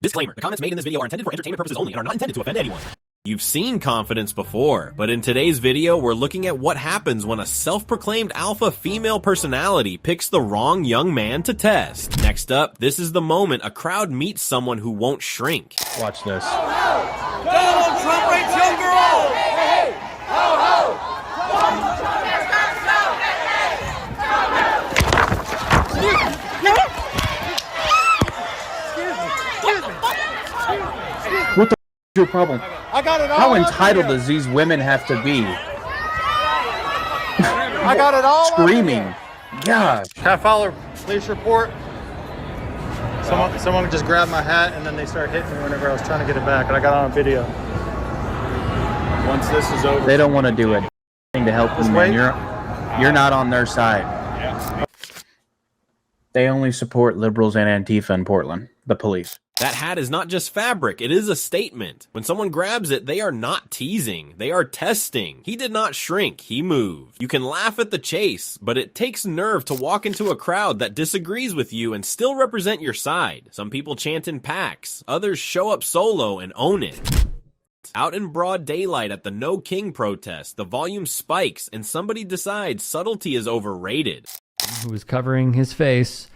Disclaimer, the comments made in this video are intended for entertainment purposes only and are not intended to offend anyone. You've seen confidence before, but in today's video, we're looking at what happens when a self-proclaimed alpha female personality picks the wrong young man to test. Next up, this is the moment a crowd meets someone who won't shrink. Watch this. Donald Trump rapes young girls! Hey, hey! Ho, ho! What the f is your problem? I got it all. How entitled does these women have to be? I got it all. Screaming. Gosh. Can I file a police report? Someone just grabbed my hat and then they started hitting me whenever I was trying to get it back, and I got it on video. Once this is over, they don't want to do it to help them, man. You're not on their side. Yeah. They only support liberals and Antifa in Portland, the police. That hat is not just fabric, it is a statement. When someone grabs it, they are not teasing, they are testing. He did not shrink, he moved. You can laugh at the chase, but it takes nerve to walk into a crowd that disagrees with you and still represent your side. Some people chant in packs, others show up solo and own it. Out in broad daylight at the No King protest, the volume spikes and somebody decides subtlety is overrated. Who was covering his face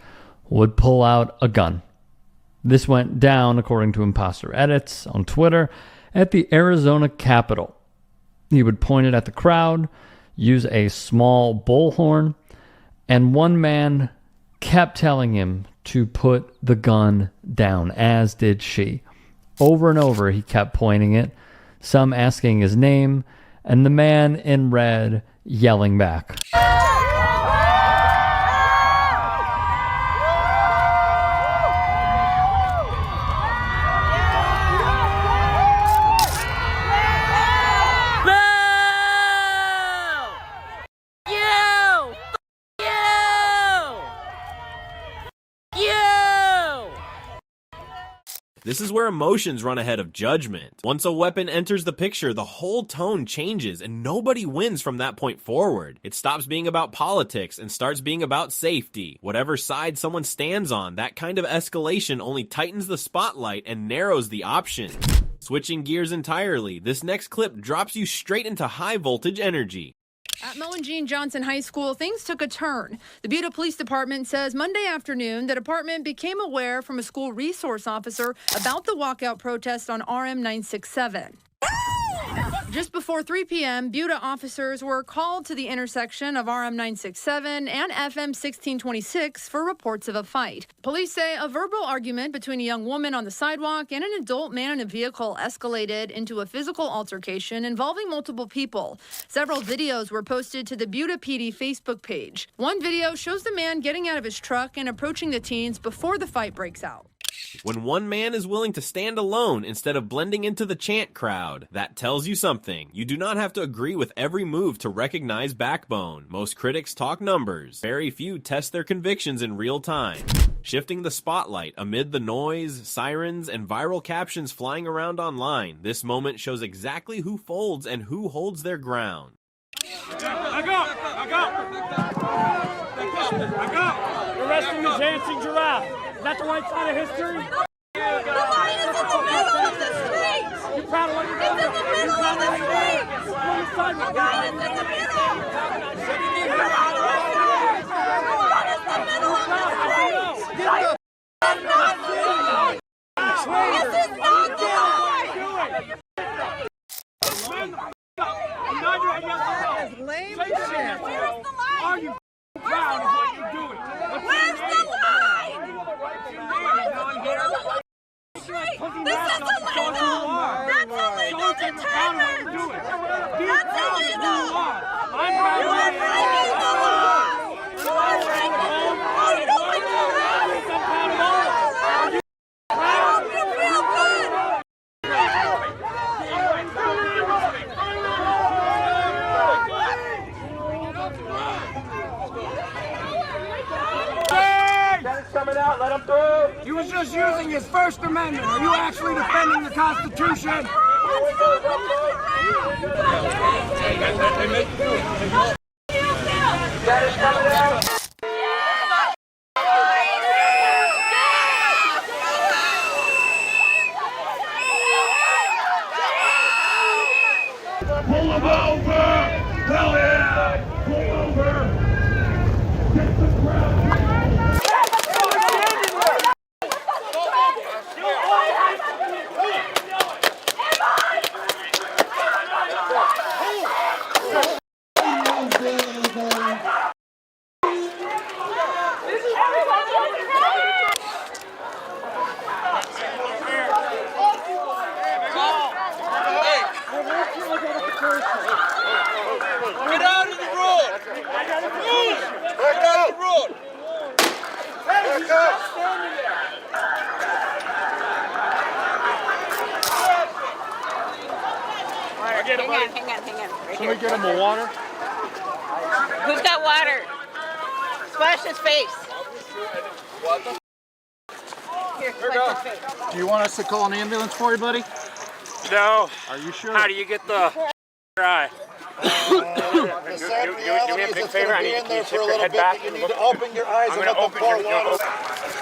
would pull out a gun. This went down, according to Imposter Edits on Twitter, at the Arizona Capitol. He would point it at the crowd, use a small bullhorn, and one man kept telling him to put the gun down, as did she. Over and over, he kept pointing it, some asking his name, and the man in red yelling back. This is where emotions run ahead of judgment. Once a weapon enters the picture, the whole tone changes and nobody wins from that point forward. It stops being about politics and starts being about safety. Whatever side someone stands on, that kind of escalation only tightens the spotlight and narrows the options. Switching gears entirely, this next clip drops you straight into high voltage energy. At Mo and Jean Johnson High School, things took a turn. The Buda Police Department says Monday afternoon the department became aware from a school resource officer about the walkout protest on RM 967. Just before 3 p.m., Buda officers were called to the intersection of RM 967 and FM 1626 for reports of a fight. Police say a verbal argument between a young woman on the sidewalk and an adult man in a vehicle escalated into a physical altercation involving multiple people. Several videos were posted to the Buda PD Facebook page. One video shows the man getting out of his truck and approaching the teens before the fight breaks out. When one man is willing to stand alone instead of blending into the chant crowd, that tells you something. You do not have to agree with every move to recognize backbone. Most critics talk numbers. Very few test their convictions in real time. Shifting the spotlight amid the noise, sirens, and viral captions flying around online, this moment shows exactly who folds and who holds their ground. Back up! Arresting the dancing giraffe. Is that the right side of history? The line is in the middle of the street! You proud of what you're It's in the middle of the street! The line is in the middle! The line is in the middle of the street! This is not the line! Lame shit. Where's the line? Are you proud of what you're doing? Where's the line? The line's in the middle of the street! This is illegal! That's illegal detention! That's illegal! You are breaking the law! You are breaking the law! You don't like the law! I hope you feel good! Coming out, let him through. He was just using his First Amendment. Are you actually defending the Constitution? Dennis coming out. Pull them over! Hell yeah! Pull over! Get the crowd! Get out of the road! Back out of the road! Back up! Hang on. Right Can we get him a water? Who's got water? Splash his face. Here, splash his face. Do you want us to call an ambulance for you, buddy? No. Are you sure? How do you get the eye? The sad reality is it's going to be in there for a little bit, but you need to open your eyes and let them pour water.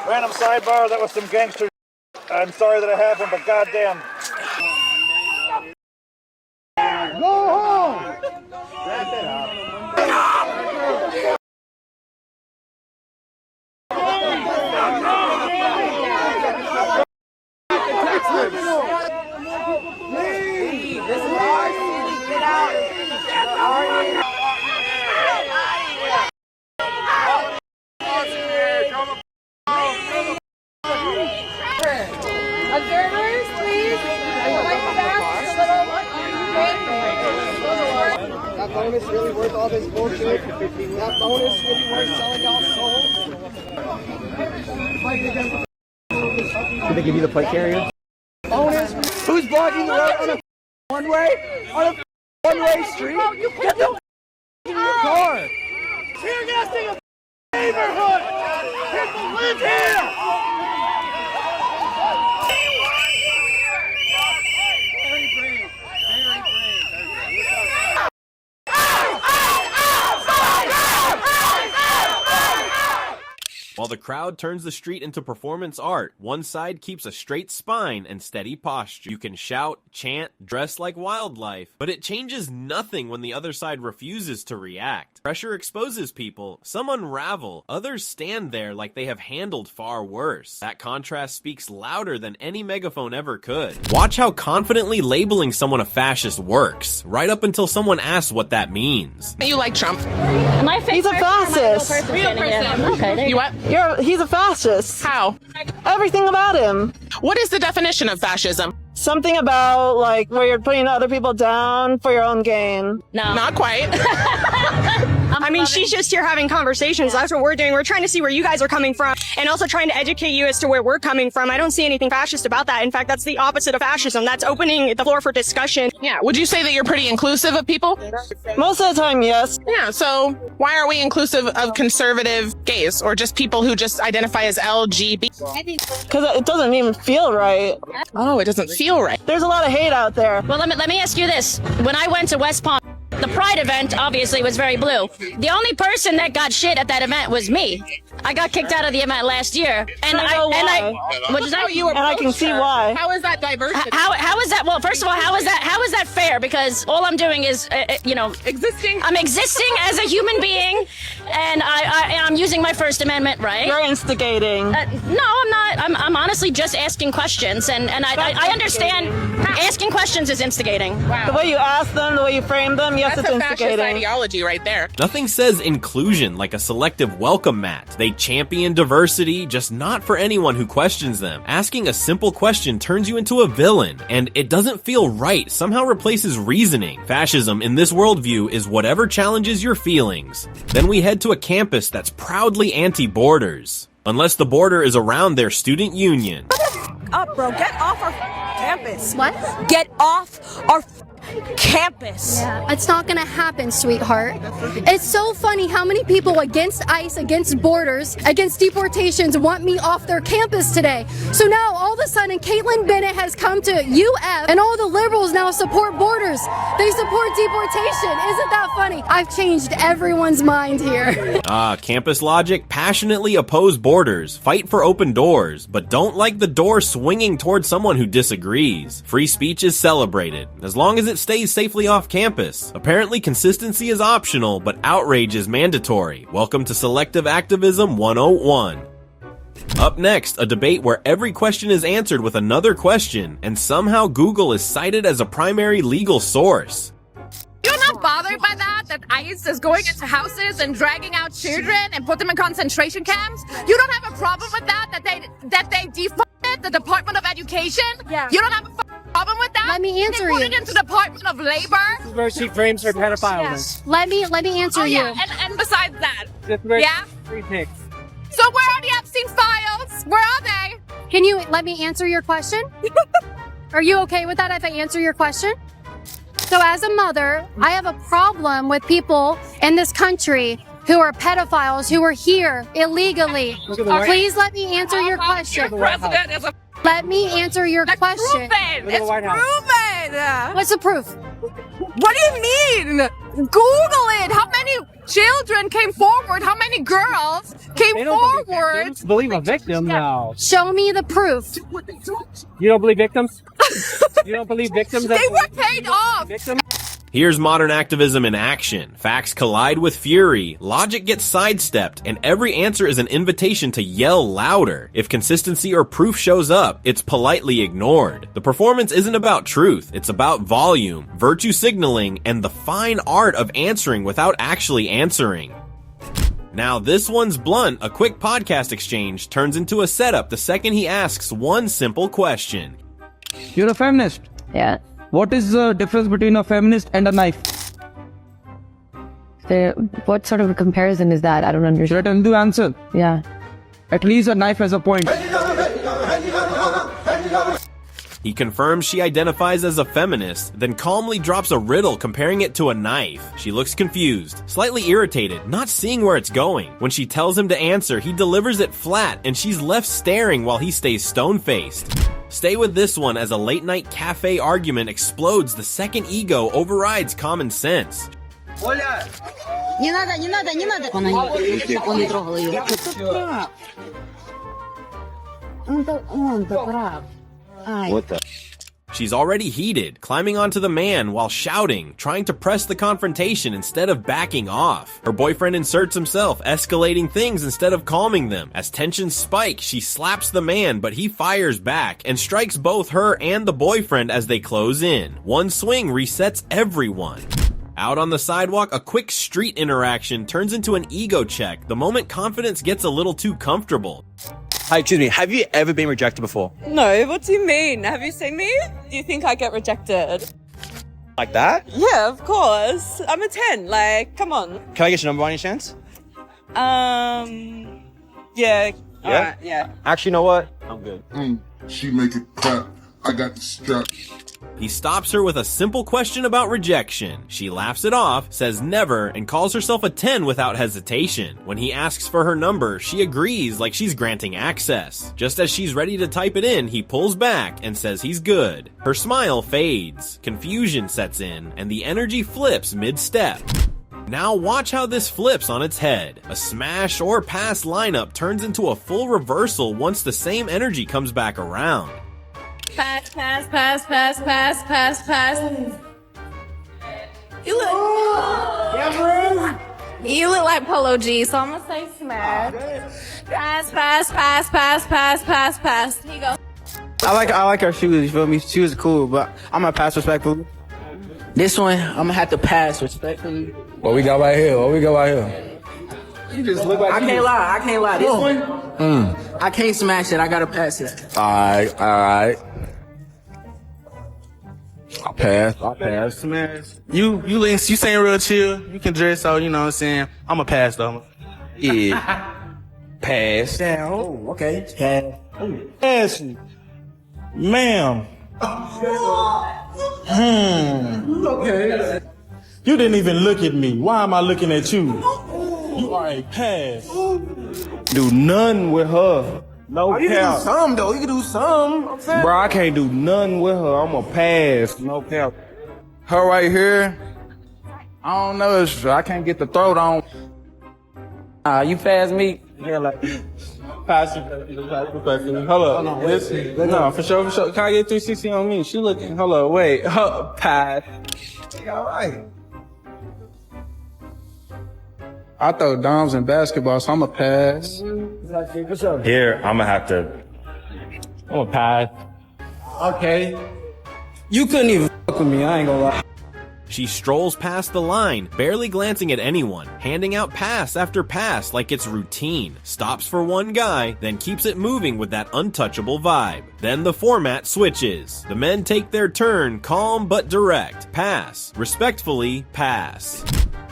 Random sidebar, that was some gangster. I'm sorry that it happened, but goddamn. Go home! Wrap it up. Observers, please. That bonus really worth all this bullshit? That bonus really worth selling y'all souls? Did they give you the plate carrier? Bonus? Who's blocking the road on a one-way? On a one-way street? Get the in your car! Tear gassing a neighborhood! People live here! While the crowd turns the street into performance art, one side keeps a straight spine and steady posture. You can shout, chant, dress like wildlife, but it changes nothing when the other side refuses to react. Pressure exposes people, some unravel, others stand there like they have handled far worse. That contrast speaks louder than any megaphone ever could. Watch how confidently labeling someone a fascist works, right up until someone asks what that means. You like Trump? He's a fascist. Real person. Okay, you what? He's a fascist. How? Everything about him. What is the definition of fascism? Something about, like, where you're putting other people down for your own gain. No. Not quite. I mean, she's just here having conversations. That's what we're doing. We're trying to see where you guys are coming from and also trying to educate you as to where we're coming from. I don't see anything fascist about that. In fact, that's the opposite of fascism. That's opening the floor for discussion. Yeah. Would you say that you're pretpretty inclusive of people? Most of the time, yes. Yeah. So why are we inclusive of conservative gays or just people who just identify as LGBT? Because it doesn't even feel right. Oh, it doesn't feel right. There's a lot of hate out there. Well, let me ask you this. When I went to West Palm, the Pride event obviously was very blue. The only person that got shit at that event was me. I got kicked out of the event last year, and what is that? And I can see why. How is that diversity? How is that? Well, first of all, how is that fair? Because all I'm doing is, existing. I'm existing as a human being, and I'm using my First Amendment right. You're instigating. No, I'm not. I'm honestly just asking questions, and I understand asking questions is instigating. Wow. The way you ask them, the way you frame them, yes, that's it's a fascist instigating. Ideology right there. Nothing says inclusion like a selective welcome mat. They champion diversity, just not for anyone who questions them. Asking a simple question turns you into a villain, and it doesn't feel right, somehow replaces reasoning. Fascism in this worldview is whatever challenges your feelings. Then we head to a campus that's proudly anti-borders. Unless the border is around their student union. Up, bro. Get off our campus. What? Get off our campus. Yeah, it's not gonna happen, sweetheart. It's so funny how many people against ICE, against borders, against deportations want me off their campus today. So now all of a sudden Caitlin Bennett has come to UF and all the liberals now support borders. They support deportation. Isn't that funny? I've changed everyone's mind here. Campus logic passionately oppose borders, fight for open doors, but don't like the door swinging towards someone who disagrees. Free speech is celebrated, as long as it stays safely off campus. Apparently consistency is optional, but outrage is mandatory. Welcome to Selective Activism 101. Up next, a debate where every question is answered with another question, and somehow Google is cited as a primary legal source. You're not bothered by that ICE is going into houses and dragging out children and put them in concentration camps? You don't have a problem with that they defunded the Department of Education? Yeah. You don't have a problem with that? Let me answer they put you. it into the Department of Labor? This is where she frames her pedophiles. Let me answer you. Yeah. And besides that, Yeah? So where are the Epstein files? Where are they? Can you let me answer your question? Are you okay with that if I answer your question? So as a mother, I have a problem with people in this country who are pedophiles, who are here illegally. Please let me answer your question. President is a Let me answer your question. proven. It's proven. What's the proof? What do you mean? Google it. How many children came forward? How many girls came forward? Believe a victim now. Show me the proof. You don't believe victims? You don't believe victims? They were paid off. Here's modern activism in action. Facts collide with fury, logic gets sidestepped, and every answer is an invitation to yell louder. If consistency or proof shows up, it's politely ignored. The performance isn't about truth, it's about volume, virtue signaling, and the fine art of answering without actually answering. Now this one's blunt. A quick podcast exchange turns into a setup the second he asks one simple question. You're a feminist. Yeah. What is the difference between a feminist and a knife? What sort of a comparison is that? I don't understand. Should I tell you the answer? Yeah. At least a knife has a point. He confirms she identifies as a feminist, then calmly drops a riddle comparing it to a knife. She looks confused, slightly irritated, not seeing where it's going. When she tells him to answer, he delivers it flat, and she's left staring while he stays stone-faced. Stay with this one as a late-night cafe argument explodes the second ego overrides common sense. Не надо. Он не трогал ее. Он-то прав. What the? She's already heated, climbing onto the man while shouting, trying to press the confrontation instead of backing off. Her boyfriend inserts himself, escalating things instead of calming them. As tensions spike, she slaps the man, but he fires back and strikes both her and the boyfriend as they close in. One swing resets everyone. Out on the sidewalk, a quick street interaction turns into an ego check the moment confidence gets a little too comfortable. Hi, excuse me, have you ever been rejected before? No, what do you mean? Have you seen me? Do you think I get rejected? Like that? Yeah, of course. I'm a 10, like, come on. Can I get your number by any chance? Yeah. Yeah? Alright, yeah. Actually, you know what? I'm good. She make it clap. I got the strap. He stops her with a simple question about rejection. She laughs it off, says never, and calls herself a 10 without hesitation. When he asks for her number, she agrees like she's granting access. Just as she's ready to type it in, he pulls back and says he's good. Her smile fades, confusion sets in, and the energy flips mid-step. Now watch how this flips on its head. A smash or pass lineup turns into a full reversal once the same energy comes back around. Pass. You look like Polo G, so I'm gonna say smash. Pass. Here you go. I like her shoes, you feel me? Shoes are cool, but I'm gonna pass respectfully. This one, I'm gonna have to pass respectfully. What we got right here? You just look like I can't lie. This one, I can't smash it. I gotta pass it. Alright. I'll pass. Smash. You saying real chill. You can dress out. You know what I'm saying. I'm a pass though. Yeah. Pass. Damn. Oh, okay. Pass. Pass. Ma'am. Okay. You didn't even look at me. Why am I looking at you? You are a pass. Do none with her. No You can cap. do some though. You can do some. I'm saying. Bro, I can't do nothing with her. I'm a pass. No cap. Her right here. I don't know. I can't get the throat on. You pass me. Yeah, like. Passive respectfully. Hold up. No, for sure, for sure. Can I get 360 on me? She looking. Hold up, wait. Pad. All right. I throw doms in basketball, so I'm a pass. Here, I'm gonna have to. I'm a pass. Okay. You couldn't even fuck with me, I ain't gonna lie. She strolls past the line, barely glancing at anyone, handing out pass after pass like it's routine, stops for one guy, then keeps it moving with that untouchable vibe. Then the format switches. The men take their turn, calm but direct. Pass. Respectfully, pass.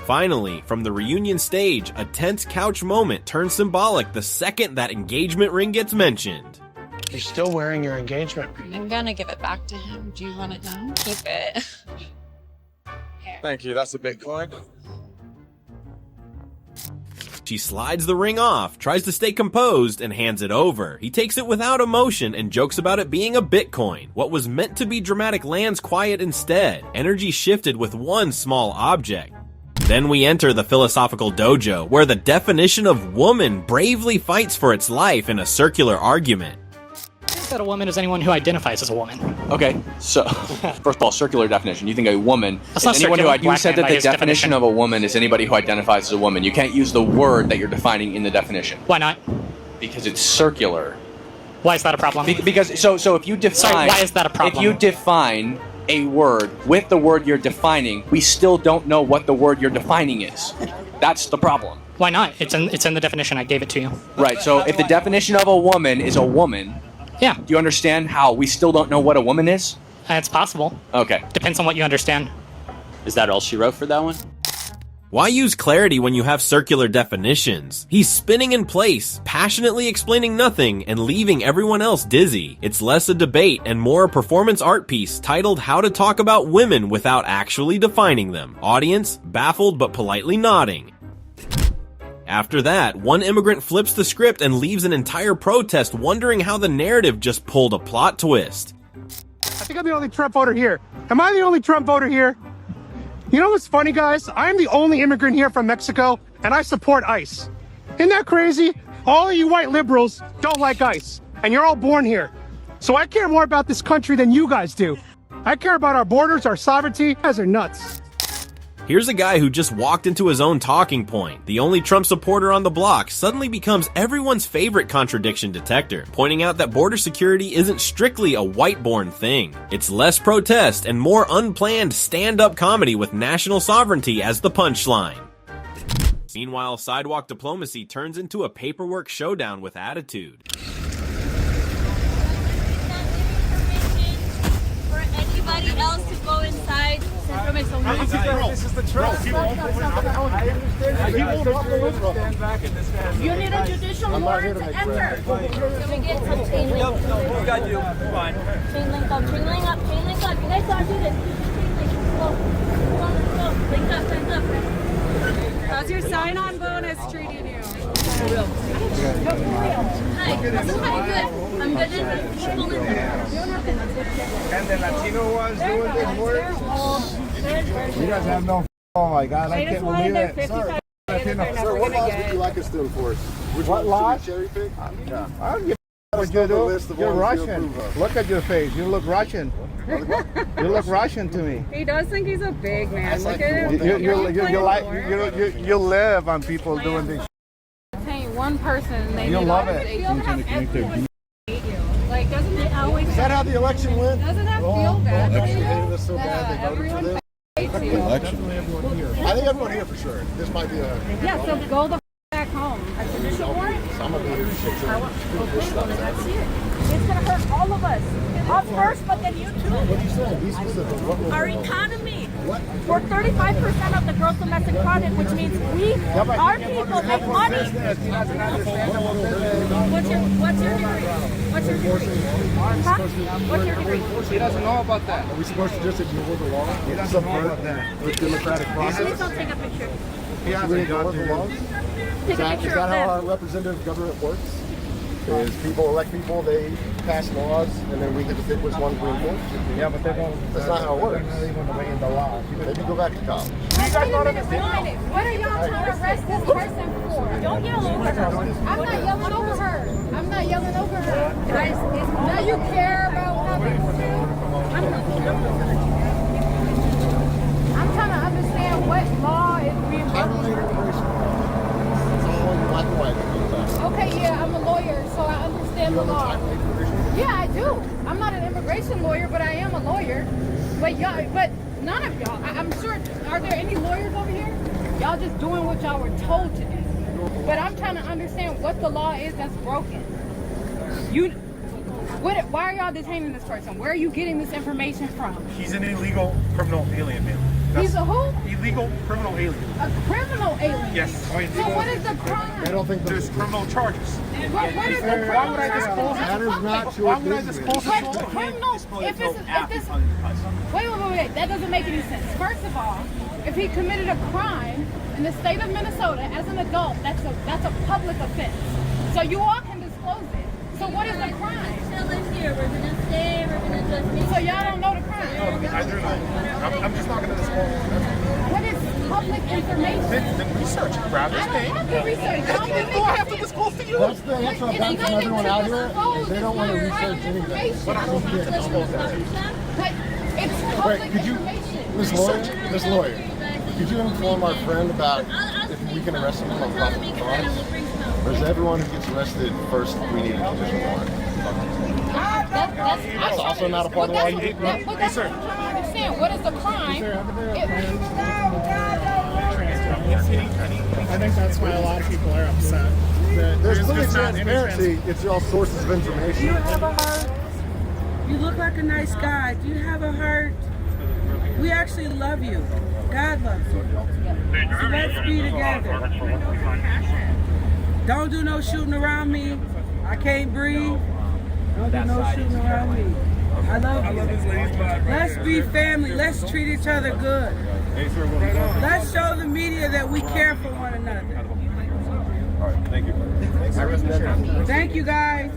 Finally, from the reunion stage, a tense couch moment turns symbolic the second that engagement ring gets mentioned. You're still wearing your engagement ring. I'm gonna give it back to him. Do you want it now? Keep it. Thank you. That's a Bitcoin. She slides the ring off, tries to stay composed, and hands it over. He takes it without emotion and jokes about it being a Bitcoin. What was meant to be dramatic lands quiet instead. Energy shifted with one small object. Then we enter the philosophical dojo, where the definition of woman bravely fights for its life in a circular argument. That a woman is anyone who identifies as a woman. Okay, so first of all, circular definition. You think a woman That's is not anyone circular. who you said that Black man the by his definition of a woman is anybody who identifies as a woman. You can't use the word that you're defining in the definition. Why not? Because it's circular. Why is that a problem? Because so if you define Sorry, why is that a problem? If you define a word with the word you're defining, we still don't know what the word you're defining is. That's the problem. Why not? It's in the definition. I gave it to you. Right. So if the definition of a woman is a woman, yeah. Do you understand how we still don't know what a woman is? It's possible. Okay. Depends on what you understand. Is that all she wrote for that one? Why use clarity when you have circular definitions? He's spinning in place, passionately explaining nothing and leaving everyone else dizzy. It's less a debate and more a performance art piece titled How to Talk About Women Without Actually Defining Them. Audience, baffled but politely nodding. After that, one immigrant flips the script and leaves an entire protest wondering how the narrative just pulled a plot twist. I think I'm the only Trump voter here. Am I the only Trump voter here? You know what's funny, guys? I'm the only immigrant here from Mexico, and I support ICE. Isn't that crazy? All of you white liberals don't like ICE, and you're all born here. So I care more about this country than you guys do. I care about our borders, our sovereignty. You guys are nuts. Here's a guy who just walked into his own talking point. The only Trump supporter on the block suddenly becomes everyone's favorite contradiction detector, pointing out that border security isn't strictly a white-born thing. It's less protest and more unplanned stand-up comedy with national sovereignty as the punchline. Meanwhile, sidewalk diplomacy turns into a paperwork showdown with attitude. For anybody else to go inside, This is the truth. you need a judicial warrant to enter. Can we get some chain link? We got you. Fine. Chain link up, chain link up, chain link up. You guys gotta do this. Chain link. Go. Go. Link up, link up. How's your sign-on bonus treating you? Hi. Hi, good. I'm good. And the Latino was doing this work. You guys have no. Oh my God! I can't believe it. Sorry. Sir, what laws would you like us to enforce? What laws? Cherry pick? Yeah. I don't give a what you do. You're Russian. Look at your face. You look Russian. You look Russian to me. He does think he's a big man. Look at him. You live on people doing this. Paint one person and they You need love all it. the- you don't have everyone hate you. Like, doesn't it always? Is that how the election went? Doesn't that feel bad? Election hated us so bad they voted for Everyone this. hates you. Election. I think everyone here for sure. This might be a. Yeah, so go the back home. A judicial warrant? I'm gonna be here to Okay, well, let's see it. It's gonna hurt all of us. Us first, but then you too. What are you saying? Be specific. What will Our economy. We're 35% of the gross domestic product, which means our people make money. What's your degree? What's your degree? Huh? What's your degree? He doesn't know about that. Are we supposed to just ignore the law? He doesn't know about that. The democratic Please process? don't take a picture. He hasn't Ignore the laws? Take a Is picture that of how our them. representative government works? Is people elect people, they pass laws, and then we get to pick which ones we enforce? Yeah, but they don't. That's not how it works. They're not even obeying the law. Maybe go back to college. Wait a minute, what are y'all trying to arrest this person for? Don't yell over her. I'm not yelling over her. I'm not yelling over her. Now you care about others too. I'm trying to understand what law is being broken. Okay, yeah, I'm a lawyer, so I understand the law. Yeah, I do. I'm not an immigration lawyer, but I am a lawyer. But none of y'all, I'm sure, are there any lawyers over here? Y'all just doing what y'all were told to do. But I'm trying to understand what the law is that's broken. Why are y'all detaining this person? Where are you getting this information from? He's an illegal criminal alien, man. He's a who? Illegal criminal alien. A criminal alien? Yes. So what is the crime? I don't think there's criminal charges. What is the crime? Why would I disclose it? That is not your Why would I business. disclose it? But criminal, if this, wait, that doesn't make any sense. First of all, if he committed a crime in the state of Minnesota as an adult, that's a public offense. So you all can disclose it. So what is the crime? Here, we're gonna stay, we're gonna just meet. So y'all don't know the crime? No, I do not. I'm just not gonna disclose it. What is public information? Then research it, grab this I thing. don't have to research. Do I have to disclose to you? That's the answer I've gotten from everyone out here. They don't want to research anything. But I don't have to disclose that to you. But it's public information. Miss Lawyer, could you inform our friend about if we can arrest him on probable cause? Or is everyone who gets arrested first, we need a conditional warrant? That's also not a part of the law. But that's what I'm trying to understand. What is the crime? I think that's why a lot of people are upset. There's clear transparency. It's all sources of information. Do you have a heart? You look like a nice guy. Do you have a heart? We actually love you. God loves you. So let's be together. Don't do no shooting around me. I can't breathe. Don't do no shooting around me. I love you. Let's be family. Let's treat each other good. Let's show the media that we care for one another. All right, thank you. Thank you, guys.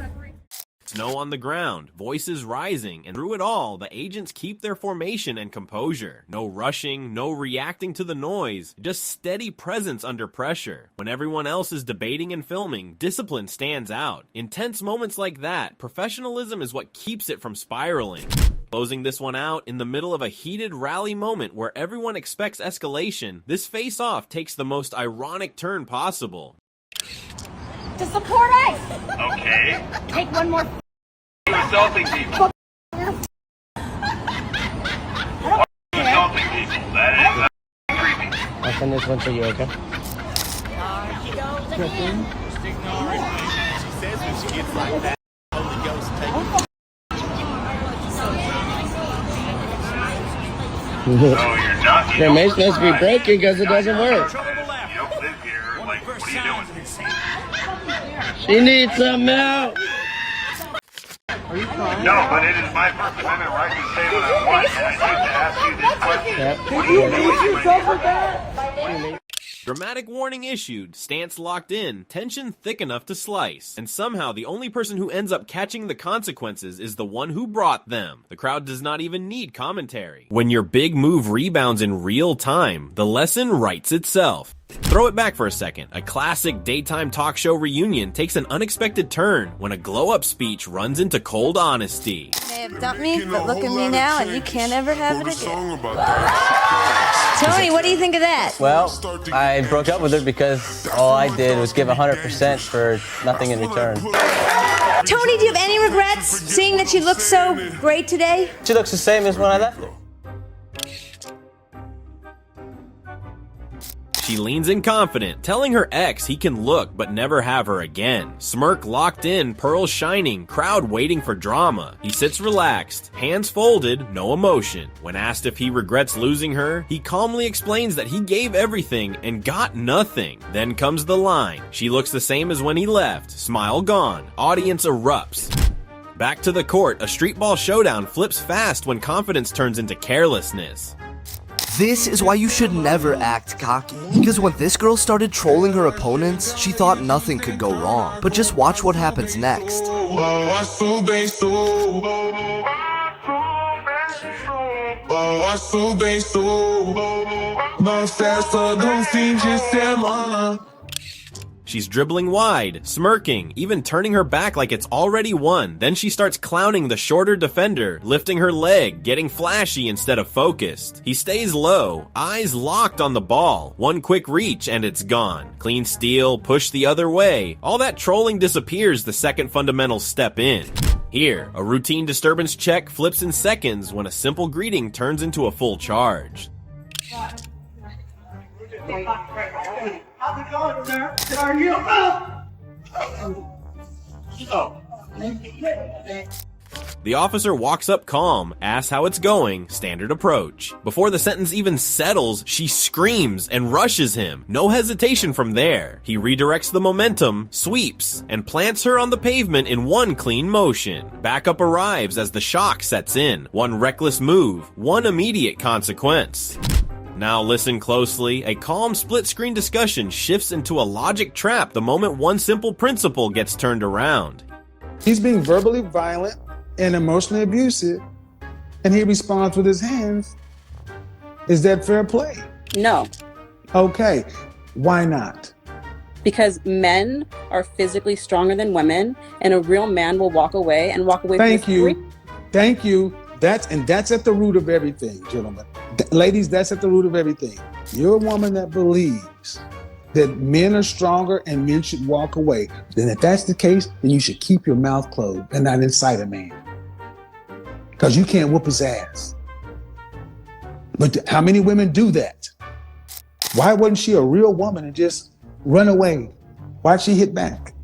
Snow on the ground, voices rising, and through it all, the agents keep their formation and composure. No rushing, no reacting to the noise, just steady presence under pressure. When everyone else is debating and filming, discipline stands out. In tense moments like that, professionalism is what keeps it from spiraling. Closing this one out, in the middle of a heated rally moment where everyone expects escalation, this face-off takes the most ironic turn possible. To support us. Okay. Take one more. Insulting people. Insulting people. That is creepy. I'll send this one to you, okay? He goes again. She says when she gets like that, Holy Ghost take No, you're not. The information has to be broken because it doesn't work. You don't live here. Like, what are you doing? She needs some milk. No, but it is my First Amendment right to say what I want, and I need to ask you this question. What do you mean? Dramatic warning issued, stance locked in, tension thick enough to slice. And somehow the only person who ends up catching the consequences is the one who brought them. The crowd does not even need commentary. When your big move rebounds in real time, the lesson writes itself. Throw it back for a second. A classic daytime talk show reunion takes an unexpected turn when a glow-up speech runs into cold honesty. May have dumped me, but look at me now and you can't ever have it again. Tony, what do you think of that? Well, I broke up with her because all I did was give 100% for nothing in return. Tony, do you have any regrets seeing that she looks so great today? She looks the same as when I left her. She leans in confident, telling her ex he can look but never have her again. Smirk locked in, pearls shining, crowd waiting for drama. He sits relaxed, hands folded, no emotion. When asked if he regrets losing her, he calmly explains that he gave everything and got nothing. Then comes the line. She looks the same as when he left, smile gone. Audience erupts. Back to the court, a street ball showdown flips fast when confidence turns into carelessness. This is why you should never act cocky. Because when this girl started trolling her opponents, she thought nothing could go wrong. But just watch what happens next. She's dribbling wide, smirking, even turning her back like it's already won. Then she starts clowning the shorter defender, lifting her leg, getting flashy instead of focused. He stays low, eyes locked on the ball. One quick reach and it's gone. Clean steal, push the other way. All that trolling disappears the second fundamentals step in. Here, a routine disturbance check flips in seconds when a simple greeting turns into a full charge. How's it going, sir? Are you up? The officer walks up calm, asks how it's going, standard approach. Before the sentence even settles, she screams and rushes him. No hesitation from there. He redirects the momentum, sweeps, and plants her on the pavement in one clean motion. Backup arrives as the shock sets in. One reckless move, one immediate consequence. Now listen closely. A calm split-screen discussion shifts into a logic trap the moment one simple principle gets turned around. He's being verbally violent and emotionally abusive, and he responds with his hands. Is that fair play? No. Okay. Why not? Because men are physically stronger than women, and a real man will walk away Thank you. Thank you. That's at the root of everything, gentlemen. Ladies, that's at the root of everything. You're a woman that believes that men are stronger and men should walk away. Then if that's the case, then you should keep your mouth closed and not incite a man. Because you can't whoop his ass. But how many women do that? Why wasn't she a real woman and just run away? Why'd she hit back?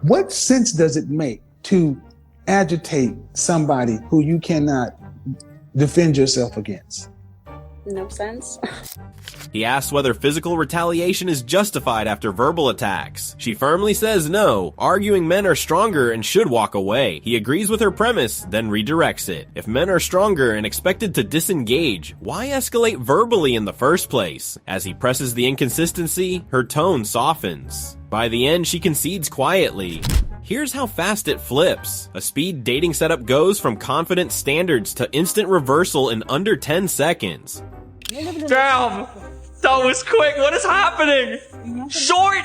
What sense does it make to agitate somebody who you cannot defend yourself against? No sense. He asks whether physical retaliation is justified after verbal attacks. She firmly says no, arguing men are stronger and should walk away. He agrees with her premise, then redirects it. If men are stronger and expected to disengage, why escalate verbally in the first place? As he presses the inconsistency, her tone softens. By the end, she concedes quietly. Here's how fast it flips. A speed dating setup goes from confident standards to instant reversal in under 10 seconds. Damn! That was quick! What is happening? Short!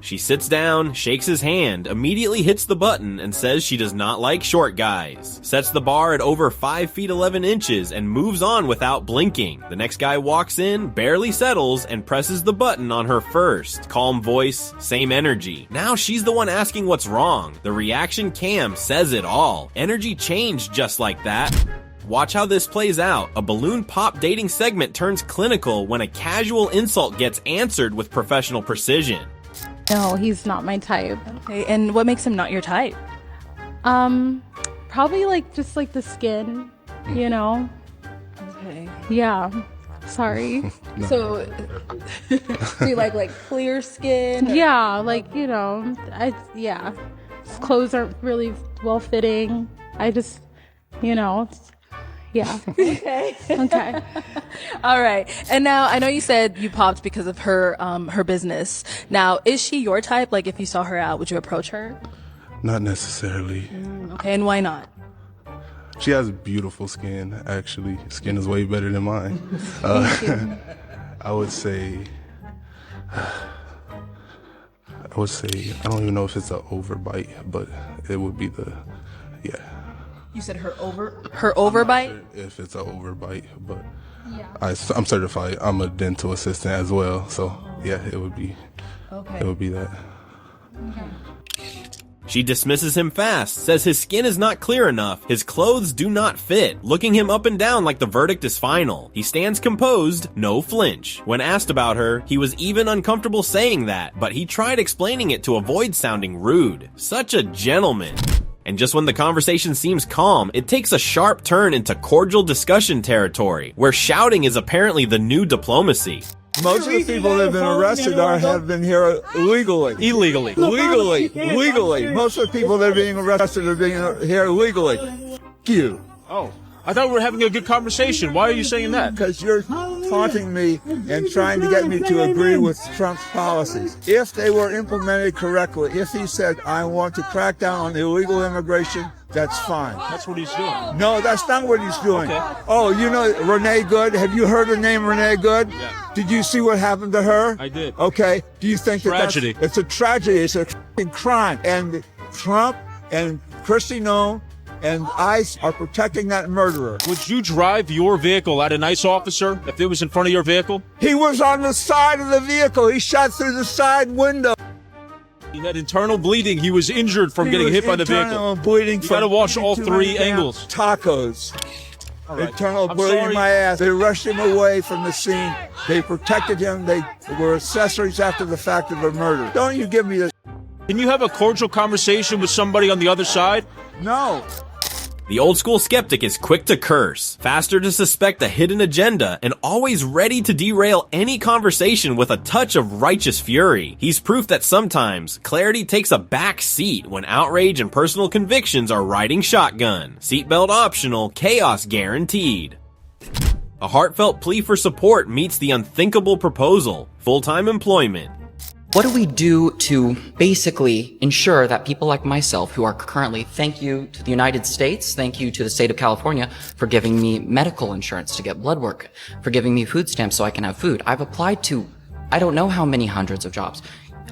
She sits down, shakes his hand, immediately hits the button and says she does not like short guys. Sets the bar at over 5 feet 11 inches and moves on without blinking. The next guy walks in, barely settles, and presses the button on her first. Calm voice, same energy. Now she's the one asking what's wrong. The reaction cam says it all. Energy changed just like that. Watch how this plays out. A balloon pop dating segment turns clinical when a casual insult gets answered with professional precision. No, he's not my type. Okay, and what makes him not your type? Probably just the skin, you know? Okay. Yeah. Sorry. No. So, do you like clear skin? Yeah, you know, yeah. His clothes aren't really well fitting. I just, you know, yeah. Okay. Okay. All right. And now I know you said you popped because of her her business. Now, is she your type? Like, if you saw her out, would you approach her? Not necessarily. Okay, and why not? She has beautiful skin, actually. Skin is way better than mine. I would say, I don't even know if it's an overbite, but it would be yeah. You said her overbite? Sure if it's an overbite, but yeah. I'm certified. I'm a dental assistant as well, so yeah, it would be that. Okay. She dismisses him fast, says his skin is not clear enough, his clothes do not fit, looking him up and down like the verdict is final. He stands composed, no flinch. When asked about her, he was even uncomfortable saying that, but he tried explaining it to avoid sounding rude. Such a gentleman. And just when the conversation seems calm, it takes a sharp turn into cordial discussion territory, where shouting is apparently the new diplomacy. Most of the people that have been arrested have been here illegally. Illegally. Legally. Most of the people that are being arrested are being here illegally. You. Oh, I thought we were having a good conversation. Why are you saying that? Because you're taunting me and trying to get me to agree with Trump's policies. If they were implemented correctly, if he said, I want to crack down on illegal immigration, that's fine. That's what he's doing. No, that's not what he's doing. Okay. Oh, you know Renee Good? Have you heard her name, Renee Good? Yeah. Did you see what happened to her? I did. Okay. Do you think that Tragedy. it's a tragedy? It's a f***ing crime. And Trump and Kristi Noem and ICE are protecting that murderer. Would you drive your vehicle at an ICE officer if it was in front of your vehicle? He was on the side of the vehicle. He shot through the side window. He had internal bleeding. He was injured from getting hit by the vehicle. Internal bleeding. You got to watch all three angles. Tacos. Right. Internal I'm bleeding sorry. my ass. They rushed him away from the scene. They protected him. They were accessories after the fact of a murder. Don't you give me this. Can you have a cordial conversation with somebody on the other side? No. The old school skeptic is quick to curse, faster to suspect a hidden agenda, and always ready to derail any conversation with a touch of righteous fury. He's proof that sometimes clarity takes a back seat when outrage and personal convictions are riding shotgun. Seatbelt optional, chaos guaranteed. A heartfelt plea for support meets the unthinkable proposal, full-time employment. What do we do to basically ensure that people like myself who are currently, thank you to the United States, thank you to the state of California for giving me medical insurance to get blood work, for giving me food stamps so I can have food. I've applied to, I don't know how many hundreds of jobs.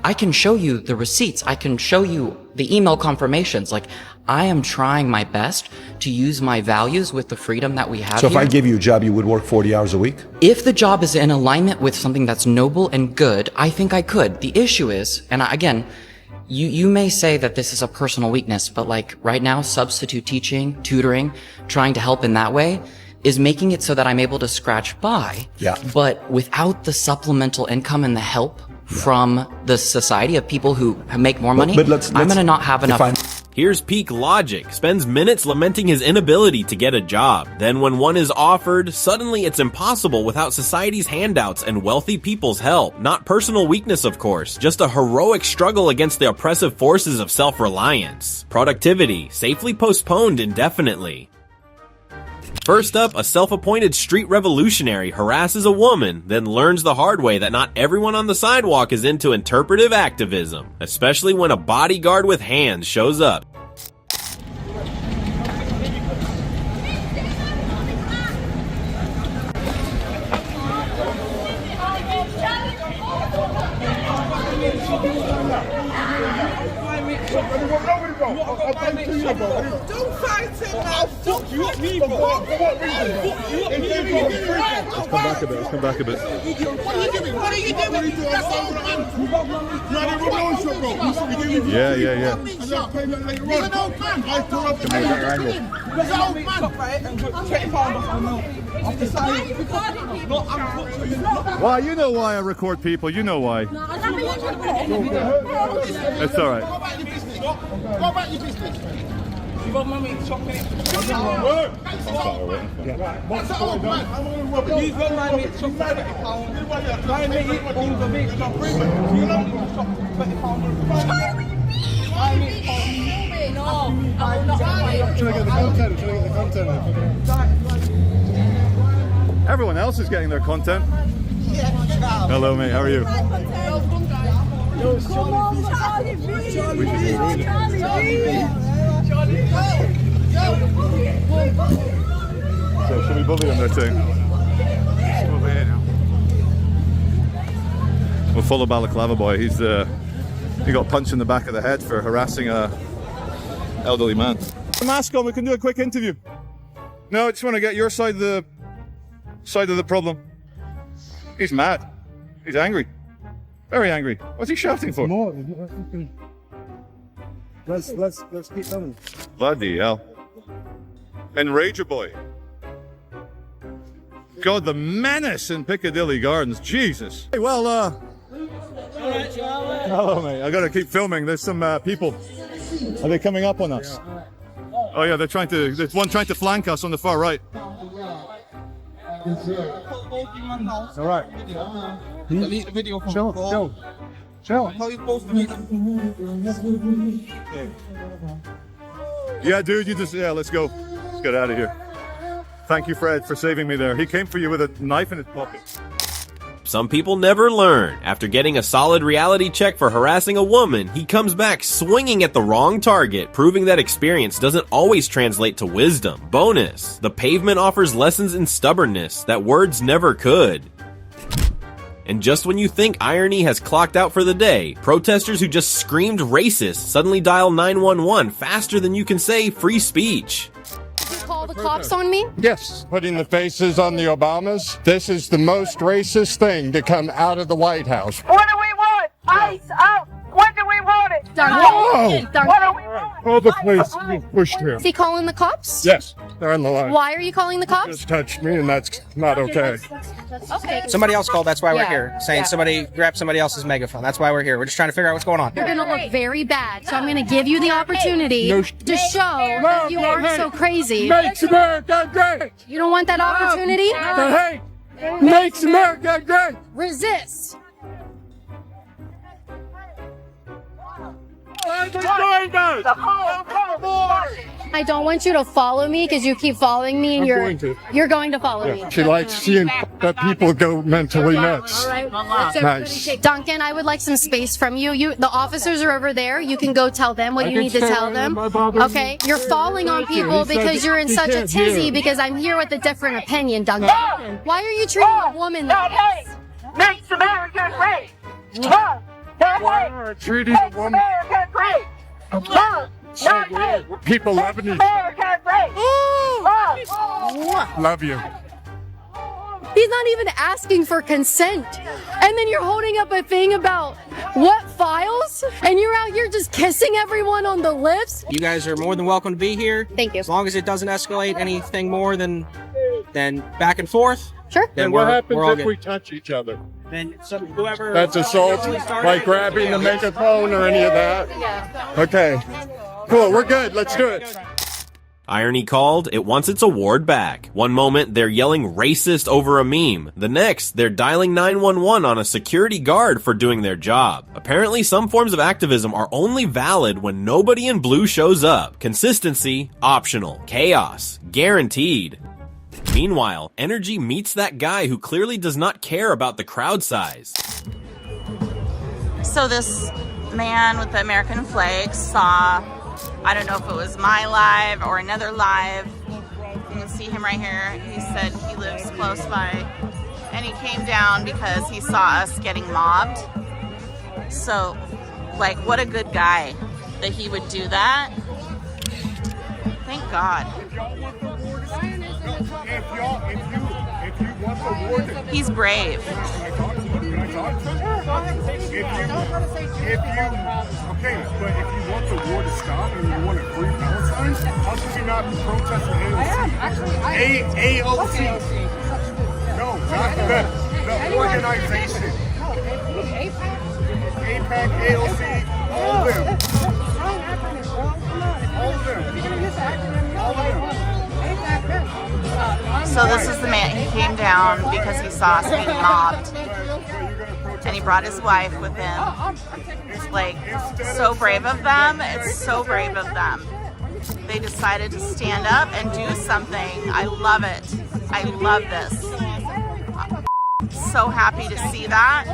I can show you the receipts. I can show you the email confirmations. Like, I am trying my best to use my values with the freedom that we have So if here. I give you a job, you would work 40 hours a week? If the job is in alignment with something that's noble and good, I think I could. The issue is, and again, you may say that this is a personal weakness, but like right now, substitute teaching, tutoring, trying to help in that way is making it so that I'm able to scratch by. Yeah. But without the supplemental income and the help from the society of people who make more money, But let's I'm going to not have enough. Here's peak logic. Spends minutes lamenting his inability to get a job. Then when one is offered, suddenly it's impossible without society's handouts and wealthy people's help. Not personal weakness, of course, just a heroic struggle against the oppressive forces of self-reliance. Productivity, safely postponed indefinitely. First up, a self-appointed street revolutionary harasses a woman, then learns the hard way that not everyone on the sidewalk is into interpretive activism, especially when a bodyguard with hands shows up. Don't fight him now. Don't fuck me, bro. Let's come back a bit. Let's come back a bit. What are you doing? What are you doing? That's all man. Yeah. He's an old man. Come on, better angle. He's an old man. Why? You know why I record people. You know why. It's all right. Go about your business. You got money chocolate. That's an old man. He's got money chocolate. I make it all the week. Stop bringing it. You know, stop Everyone else is getting their content. Hello, mate. How are you? So, should we bully him there too? We'll follow Balaclava Boy. He got punched in the back of the head for harassing a elderly man. Put the mask on. We can do a quick interview. No, I just want to get your side of the problem. He's mad. He's angry. Very angry. What's he shouting for? More. Let's keep coming. Bloody hell. Enrager Boy. God, the menace in Piccadilly Gardens. Jesus. Hey, well, hello, mate. I gotta keep filming. There's some people. Are they coming up on us? Oh yeah, there's one trying to flank us on the far right. All right. Delete the video from Chill. How you supposed to make Yeah, dude, let's go. Let's get out of here. Thank you, Fred, for saving me there. He came for you with a knife in his pocket. Some people never learn. After getting a solid reality check for harassing a woman, he comes back swinging at the wrong target, proving that experience doesn't always translate to wisdom. Bonus: the pavement offers lessons in stubbornness that words never could. And just when you think irony has clocked out for the day, protesters who just screamed racist suddenly dial 911 faster than you can say free speech. Did you call the cops on me? Yes. Putting the faces on the Obamas. This is the most racist thing to come out of the White House. What do we want? ICE out! When do we want it? Whoa! What do we want? Call the police. You pushed him. Is he calling the cops? Yes, they're on the line. Why are you calling the cops? Just touched me, and that's not okay. Okay. Somebody else called, that's why we're Yeah. here. Saying somebody grabbed somebody else's megaphone. That's why we're here. We're just trying to figure out what's going on. You're going to look very bad, so I'm going to give you the opportunity to show that you aren't so crazy. Makes America great! You don't want that opportunity? The hate makes America great! Resist. I don't want you to follow me because you keep following me and you're going to follow me. She likes seeing that people go mentally nuts. Nice. Duncan, I would like some space from you. The officers are over there. You can go tell them what you need to tell them. Okay? You're falling on people because you're in such a tizzy because I'm here with a different opinion, Duncan. Why are you treating a woman like this? Makes America great! Love! That hate! Treating a woman. America great! Love! Not hate! People loving you. America great! Love! Love you. He's not even asking for consent. And then you're holding up a thing about what files? And you're out here just kissing everyone on the lips? You guys are more than welcome to be here. Thank you. As long as it doesn't escalate anything more than back and forth. Sure. Then what happens if we touch each other? Then whoever... That's assault, like grabbing the megaphone or any of that? Yeah. Okay. Cool, we're good. Let's do it. Irony called, it wants its award back. One moment, they're yelling racist over a meme. The next, they're dialing 911 on a security guard for doing their job. Apparently, some forms of activism are only valid when nobody in blue shows up. Consistency, optional. Chaos, guaranteed. Meanwhile, Energy meets that guy who clearly does not care about the crowd size. So this man with the American flag saw, I don't know if it was my live or another live. You can see him right here. He said he lives close by. And he came down because he saw us getting mobbed. So, like, what a good guy that he would do that. Thank God. He's brave. Okay, but if you want the war to stop and you want to free Palestine, how could you not protest with AOC? I am, actually. AOC. No, not the organization. APAC, AOC, all of them. All of them. All of them. So this is the man. He came down because he saw us being mobbed. And he brought his wife with him. It's like so brave of them. It's so brave of them. They decided to stand up and do something. I love it. I love this. I'm so happy to see that.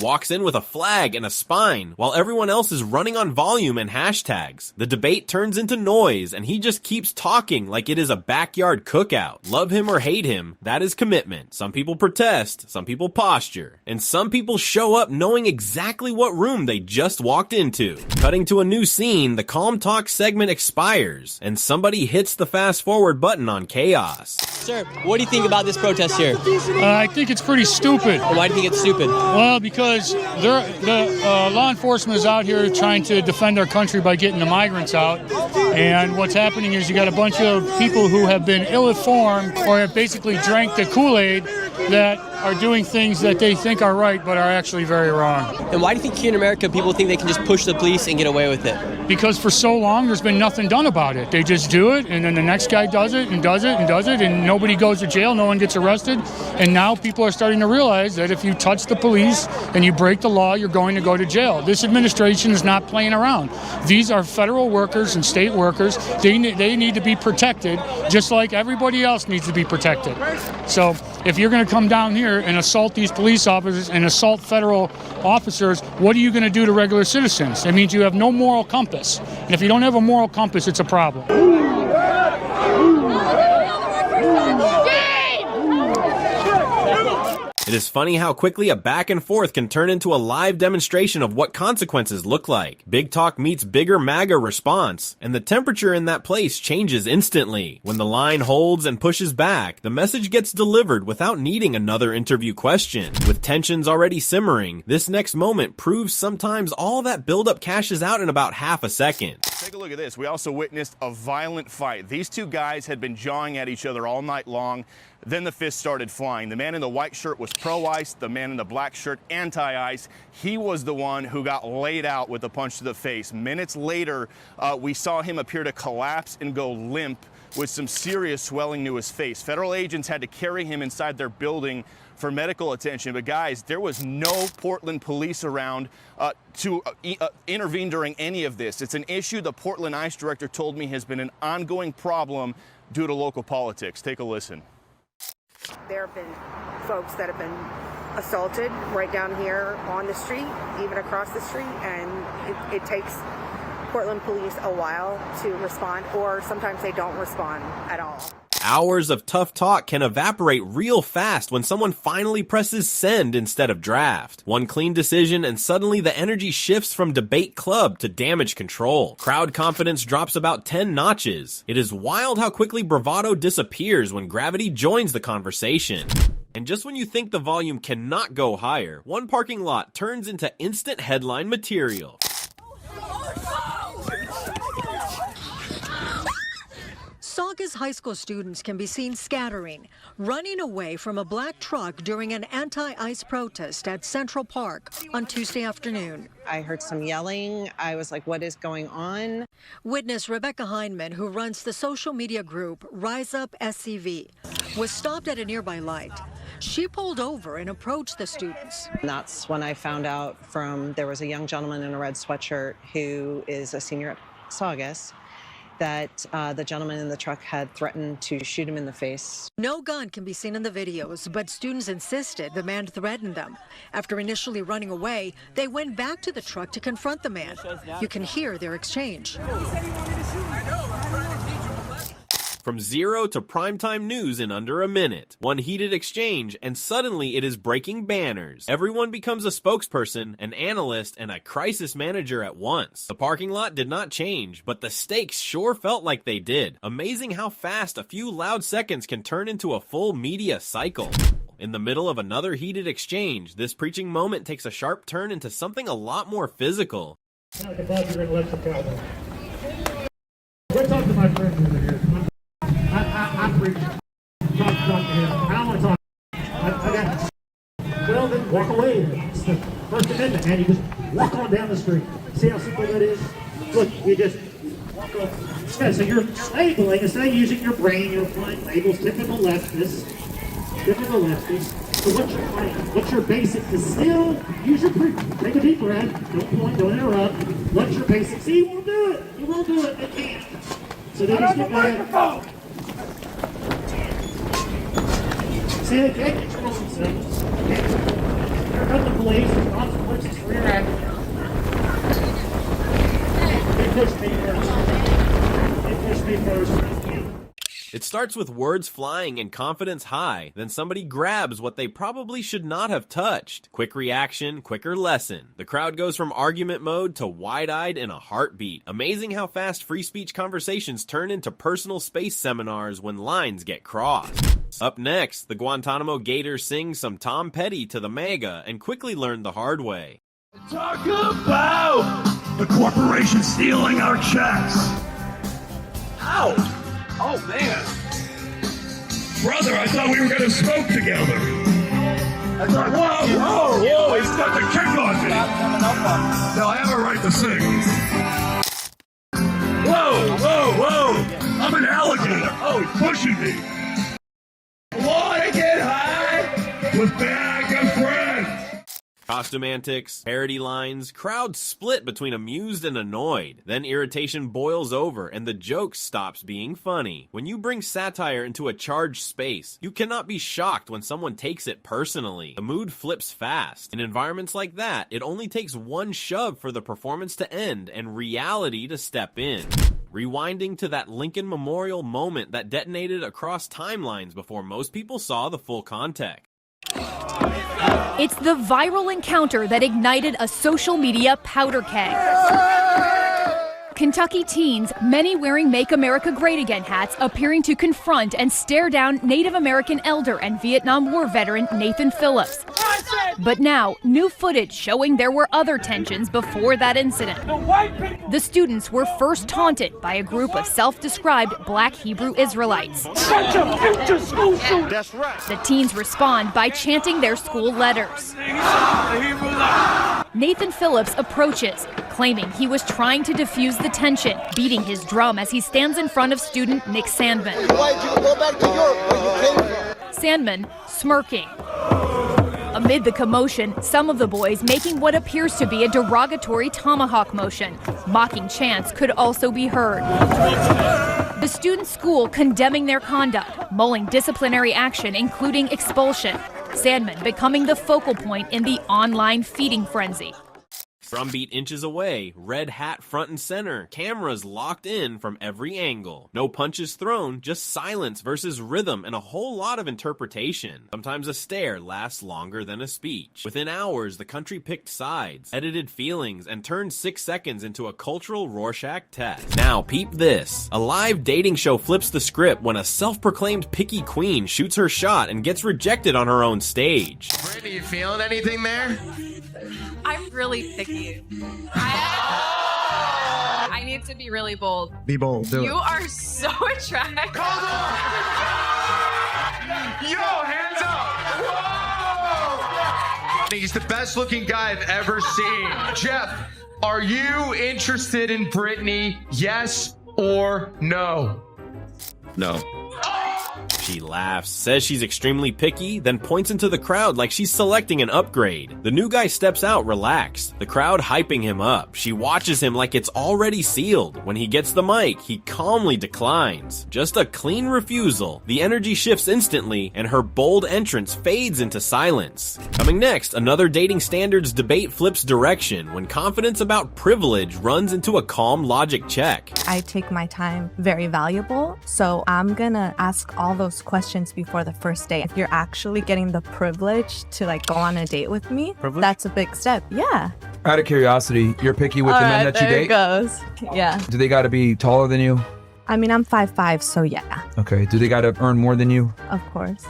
Walks in with a flag and a spine, while everyone else is running on volume and hashtags. The debate turns into noise, and he just keeps talking like it is a backyard cookout. Love him or hate him, that is commitment. Some people protest, some people posture, and some people show up knowing exactly what room they just walked into. Cutting to a new scene, the Calm Talk segment expires, and somebody hits the fast forward button on Chaos. sir, what do you think about this protest here? I think it's pretty stupid. Why do you think it's stupid? Well, because the law enforcement is out here trying to defend our country by getting the migrants out. And what's happening is you got a bunch of people who have been ill-informed or have basically drank the Kool-Aid that are doing things that they think are right but are actually very wrong. And why do you think here in America people think they can just push the police and get away with it? Because for so long there's been nothing done about it. They just do it, and then the next guy does it and does it and does it, and nobody goes to jail, no one gets arrested. And now people are starting to realize that if you touch the police and you break the law, you're going to go to jail. This administration is not playing around. These are federal workers and state workers. They need to be protected just like everybody else needs to be protected. So if you're going to come down here and assault these police officers and assault federal officers, what are you going to do to regular citizens? That means you have no moral compass. And if you don't have a moral compass, it's a problem. It is funny how quickly a back and forth can turn into a live demonstration of what consequences look like. Big talk meets bigger MAGA response, and the temperature in that place changes instantly. When the line holds and pushes back, the message gets delivered without needing another interview question. With tensions already simmering, this next moment proves sometimes all that buildup cashes out in about half a second. Take a look at this. We also witnessed a violent fight. These two guys had been jawing at each other all night long. Then the fists started flying. The man in the white shirt was pro-ICE. The man in the black shirt, anti-ICE. He was the one who got laid out with a punch to the face. Minutes later, we saw him appear to collapse and go limp with some serious swelling to his face. Federal agents had to carry him inside their building for medical attention. But guys, there was no Portland police around to intervene during any of this. It's an issue the Portland ICE director told me has been an ongoing problem due to local politics. Take a listen. There have been folks that have been assaulted right down here on the street, even across the street, and it takes Portland police a while to respond, or sometimes they don't respond at all. Hours of tough talk can evaporate real fast when someone finally presses send instead of draft. One clean decision and suddenly the energy shifts from debate club to damage control. Crowd confidence drops about 10 notches. It is wild how quickly bravado disappears when gravity joins the conversation. And just when you think the volume cannot go higher, one parking lot turns into instant headline material. Saugus high school students can be seen scattering, running away from a black truck during an anti-ICE protest at Central Park on Tuesday afternoon. I heard some yelling. I was like, what is going on? Witness Rebecca Heinman, who runs the social media group Rise Up SCV, was stopped at a nearby light. She pulled over and approached the students. And that's when I found out there was a young gentleman in a red sweatshirt who is a senior at Saugus, that the gentleman in the truck had threatened to shoot him in the face. No gun can be seen in the videos, but students insisted the man threatened them. After initially running away, they went back to the truck to confront the man. You can hear their exchange. From zero to primetime news in under a minute. One heated exchange, and suddenly it is breaking banners. Everyone becomes a spokesperson, an analyst, and a crisis manager at once. The parking lot did not change, but the stakes sure felt like they did. Amazing how fast a few loud seconds can turn into a full media cycle. In the middle of another heated exchange, this preaching moment takes a sharp turn into something a lot more physical. Go talk to my friends over here. I'm preaching. Talk to him. I don't want to talk. I got. Well, then walk away. It's the First Amendment, man. You just walk on down the street. See how simple that is? Look, you just walk on. Yeah, so you're labeling instead of using your brain. You're applying labels. Typical leftists. So what's your plan? What's your basic? To still use your take a deep breath. Don't point. Don't interrupt. What's your basic? See, you won't do it. You won't do it. They can't. So then just get back. See, they can't control themselves. Here come the police. There's consequences for your action. They pushed me first. It starts with words flying and confidence high, then somebody grabs what they probably should not have touched. Quick reaction, quicker lesson. The crowd goes from argument mode to wide-eyed in a heartbeat. Amazing how fast free speech conversations turn into personal space seminars when lines get crossed. Up next, the Guantanamo Gators sing some Tom Petty to the MAGA and quickly learn the hard way. Talk about the corporation stealing our checks. Ow! Oh, man. Brother, I thought we were going to smoke together. I thought, whoa, he's got the kick on me. No, I have a right to sing. Whoa. I'm an alligator. Oh, he's pushing me. Wanna get high with bag of friends. Costume antics, parody lines, crowds split between amused and annoyed. Then irritation boils over and the joke stops being funny. When you bring satire into a charged space, you cannot be shocked when someone takes it personally. The mood flips fast. In environments like that, it only takes one shove for the performance to end and reality to step in. Rewinding to that Lincoln Memorial moment that detonated across timelines before most people saw the full context. It's the viral encounter that ignited a social media powder keg. Kentucky teens, many wearing Make America Great Again hats, appearing to confront and stare down Native American elder and Vietnam War veteran Nathan Phillips. But now, new footage showing there were other tensions before that incident. The students were first taunted by a group of self-described Black Hebrew Israelites. That's right. The teens respond by chanting their school letters. Nathan Phillips approaches, claiming he was trying to defuse the tension, beating his drum as he stands in front of student Nick Sandman. Sandman smirking. Amid the commotion, some of the boys making what appears to be a derogatory tomahawk motion. Mocking chants could also be heard. The student school condemning their conduct, mulling disciplinary action, including expulsion. Sandman becoming the focal point in the online feeding frenzy. Drumbeat inches away, red hat front and center, cameras locked in from every angle. No punches thrown, just silence versus rhythm and a whole lot of interpretation. Sometimes a stare lasts longer than a speech. Within hours, the country picked sides, edited feelings, and turned 6 seconds into a cultural Rorschach test. Now, peep this. A live dating show flips the script when a self-proclaimed picky queen shoots her shot and gets rejected on her own stage. Brittany, you feeling anything there? I'm really picky. I need to be really bold. Be bold, do it. You are so attractive. Yo, hands up! Whoa! He's the best looking guy I've ever seen. Jeff, are you interested in Brittany? Yes or no? No. She laughs, says she's extremely picky, then points into the crowd like she's selecting an upgrade. The new guy steps out relaxed, the crowd hyping him up. She watches him like it's already sealed. When he gets the mic, he calmly declines. Just a clean refusal. The energy shifts instantly, and her bold entrance fades into silence. Coming next, another dating standards debate flips direction when confidence about privilege runs into a calm logic check. I take my time very valuable, so I'm gonna ask all those questions before the first date. If you're actually getting the privilege to like go on a date with me, that's a big step. Yeah. Out of curiosity, you're picky with the men that you date? There it goes. Yeah. Do they gotta be taller than you? I mean, I'm 5'5", so yeah. Okay. Do they gotta earn more than you? Of course.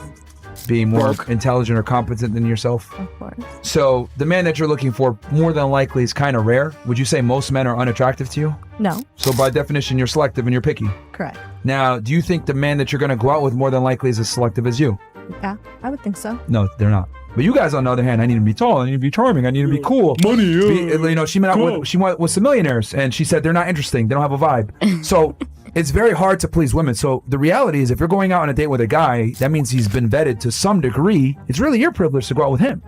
Be more intelligent or competent than yourself? Of course. So the man that you're looking for more than likely is kind of rare. Would you say most men are unattractive to you? No. So by definition, you're selective and you're picky? Correct. Now, do you think the man that you're going to go out with more than likely is as selective as you? Yeah, I would think so. No, they're not. But you guys, on the other hand, I need to be tall, I need to be charming, I need to be cool. Money, she met out with some millionaires, and she said they're not interesting, they don't have a vibe. So it's very hard to please women. So the reality is, if you're going out on a date with a guy, that means he's been vetted to some degree. It's really your privilege to go out with him.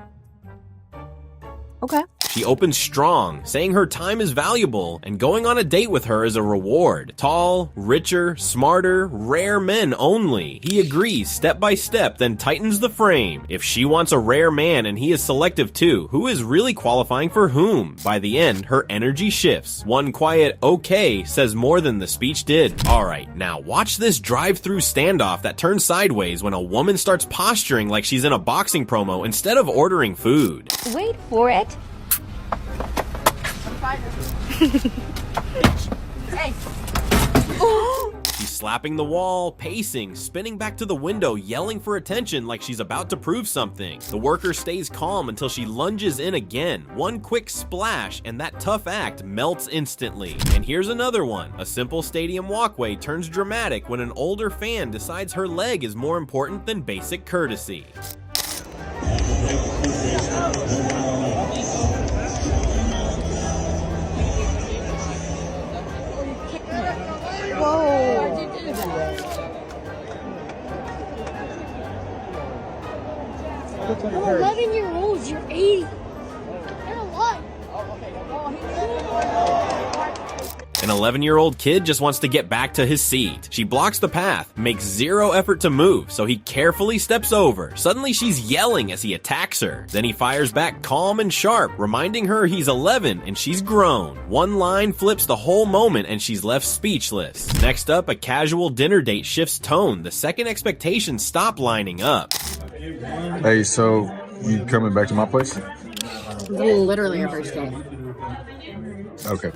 Okay. She opens strong, saying her time is valuable and going on a date with her is a reward. Tall, richer, smarter, rare men only. He agrees step by step, then tightens the frame. If she wants a rare man and he is selective too, who is really qualifying for whom? By the end, her energy shifts. One quiet okay says more than the speech did. Alright, now watch this drive-thru standoff that turns sideways when a woman starts posturing like she's in a boxing promo instead of ordering food. Wait for it. Hey. She's slapping the wall, pacing, spinning back to the window, yelling for attention like she's about to prove something. The worker stays calm until she lunges in again. One quick splash and that tough act melts instantly. And here's another one. A simple stadium walkway turns dramatic when an older fan decides her leg is more important than basic courtesy. I'm 11 years old, you're 80. You're a lot. An 11-year-old kid just wants to get back to his seat. She blocks the path, makes zero effort to move, so he carefully steps over. Suddenly she's yelling as he attacks her. Then he fires back calm and sharp, reminding her he's 11 and she's grown. One line flips the whole moment and she's left speechless. Next up, a casual dinner date shifts tone. The second expectations stop lining up. Hey, so you coming back to my place? Literally our first day. Okay.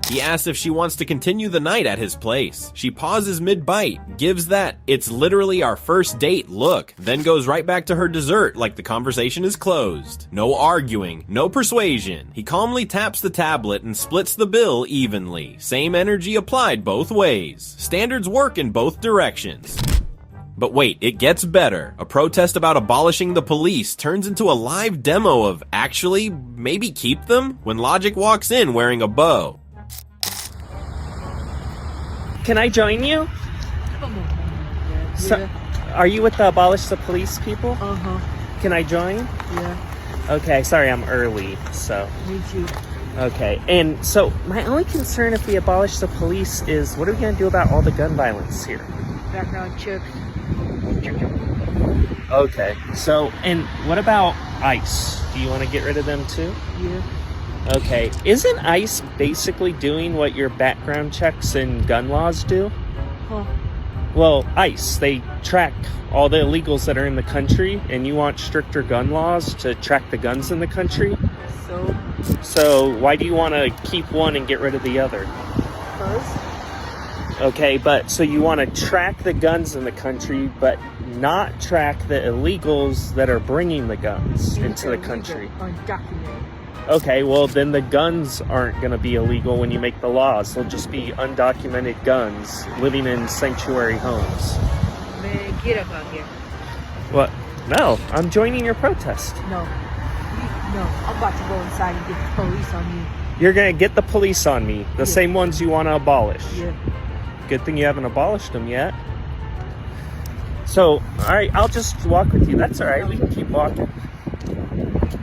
He asks if she wants to continue the night at his place. She pauses mid-bite, gives that "it's literally our first date" look, then goes right back to her dessert like the conversation is closed. No arguing, no persuasion. He calmly taps the tablet and splits the bill evenly. Same energy applied both ways. Standards work in both directions. But wait, it gets better. A protest about abolishing the police turns into a live demo of actually, maybe keep them? When Logic walks in wearing a bow. Can I join you? So, are you with the Abolish the Police people? Uh-huh. Can I join? Yeah. Okay, sorry I'm early, so. Me too. Okay, and so my only concern if we abolish the police is what are we going to do about all the gun violence here? Background check. Okay, so, and what about ICE? Do you want to get rid of them too? Yeah. Okay, isn't ICE basically doing what your background checks and gun laws do? Huh. Well, ICE, they track all the illegals that are in the country, and you want stricter gun laws to track the guns in the country? So why do you want to keep one and get rid of the other? Because? Okay, but so you want to track the guns in the country, but not track the illegals that are bringing the guns into the country. Undocumented. Okay, well then the guns aren't going to be illegal when you make the laws. They'll just be undocumented guns living in sanctuary homes. Man, get up out here. What? No, I'm joining your protest. No, I'm about to go inside and get the police on you. You're going to get the police on me, the same ones you want to abolish. Yeah. Good thing you haven't abolished them yet. So, alright, I'll just walk with you. That's alright, we can keep walking.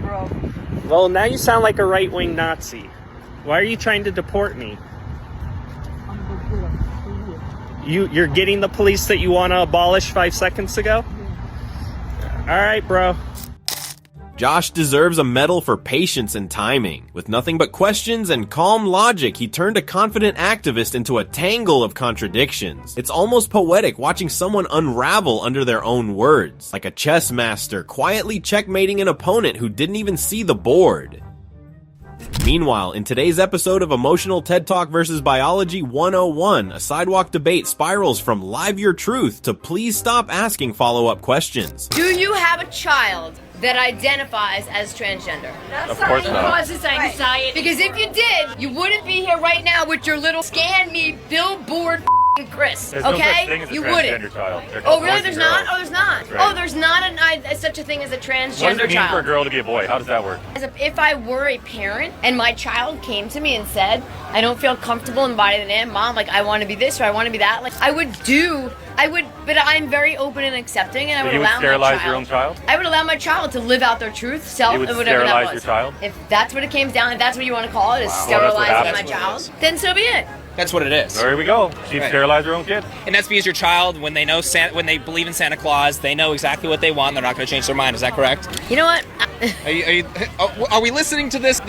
Bro. Well, now you sound like a right-wing Nazi. Why are you trying to deport me? You're getting the police that you want to abolish 5 seconds ago? Alright, bro. Josh deserves a medal for patience and timing. With nothing but questions and calm logic, he turned a confident activist into a tangle of contradictions. It's almost poetic watching someone unravel under their own words, like a chess master quietly checkmating an opponent who didn't even see the board. Meanwhile, in today's episode of Emotional TED Talk vs. Biology 101, a sidewalk debate spirals from live your truth to please stop asking follow-up questions. Do you have a child that identifies as transgender? Of course not. Causes anxiety. Because if you did, you wouldn't be here right now with your little scan me billboard Chris, There's okay? no such thing as a You transgender wouldn't. child. They're Oh, called really? boys There's and not? girls. Oh, there's not. Right. Oh, there's not such a thing as a What does transgender it mean for a child. girl to be a boy? How does that work? If I were a parent and my child came to me and said, I don't feel comfortable embodying the name, Mom, like I want to be this or I want to be that, like I would, but I'm very open and accepting, and I would You would allow my sterilize child. your own child? I would allow my child to live out their truth, self, You would and whatever that sterilize was. your child? If that's what it came down, if that's what you want to call it, is Wow. Well, that's what sterilizing my happens. child, then so be it. That's what it is. There we go. She'd Right. sterilize her own kid. And that's because your child, when they know when they believe in Santa Claus, they know exactly what they want. They're not going to change their mind. Is that correct? You know what? Are we listening to this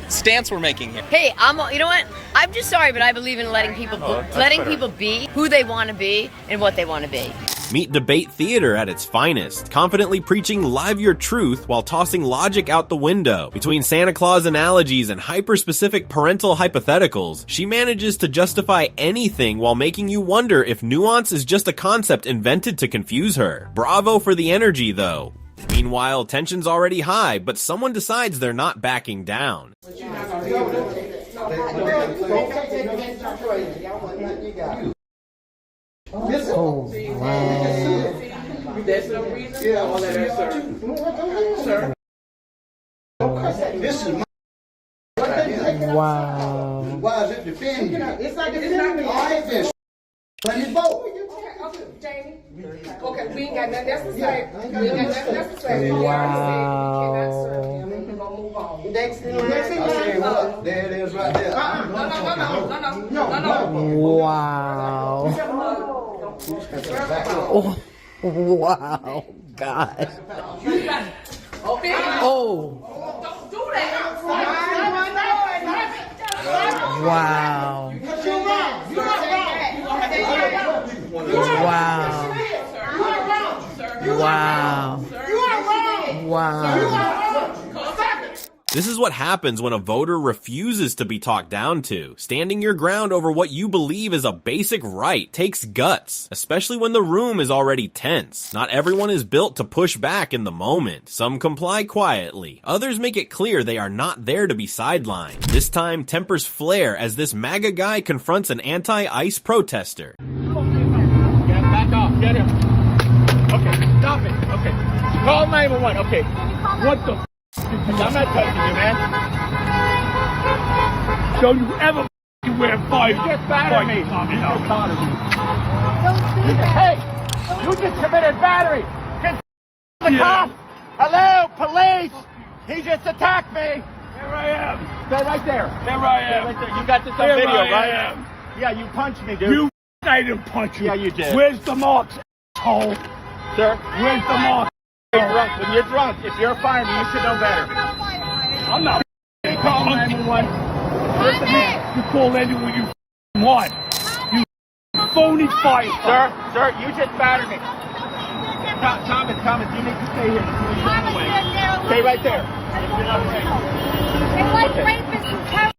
stance we're making here? Hey, you know what? I'm just sorry, but I believe in letting people be who they want to be and what they want to be. Meet debate theater at its finest, confidently preaching live your truth while tossing logic out the window. Between Santa Claus analogies and hyper-specific parental hypotheticals, she manages to justify anything while making you wonder if nuance is just a concept invented to confuse her. Bravo for the energy, though. Meanwhile, tension's already high, but someone decides they're not backing down. Oh, wow. There's no reason for all of that, sir. This is my. Wow. Why is it defending you? It's not defending me. All right, then. Let me vote. Okay, Jamie. Okay, we ain't got nothing else to say. We ain't got nothing else to say. Wow. Next thing, what? There it is right there. Wow. Oh, wow. God. Oh. Don't do that. Wow. Wow. Wow. This is what happens when a voter refuses to be talked down to. Standing your ground over what you believe is a basic right takes guts, especially when the room is already tense. Not everyone is built to push back in the moment. Some comply quietly. Others make it clear they are not there to be sidelined. This time, tempers flare as this MAGA guy confronts an anti-ICE protester. Back off. Get him. Okay, stop it. Okay. Call 911. Okay. What the I'm not touching you, man. Don't you ever wear fire. You just battered me. Hey, you just committed battery. Get the cop. Hello, police. He just attacked me. There I am. Stay right there. There I am. Right there. You got this on video, right? I am. Yeah, you punched me, dude. I didn't punch you. Yeah, you did. Where's the marks, asshole? Sir, where's the marks? Drunk. When you're drunk, if you're a fireman, you should know better. I'm not call 911. Listen, you call anyone you want. You phony fire. Sir, you just battered me. Thomas, you need to stay here. Stay right there. It's like rapists and terrorists.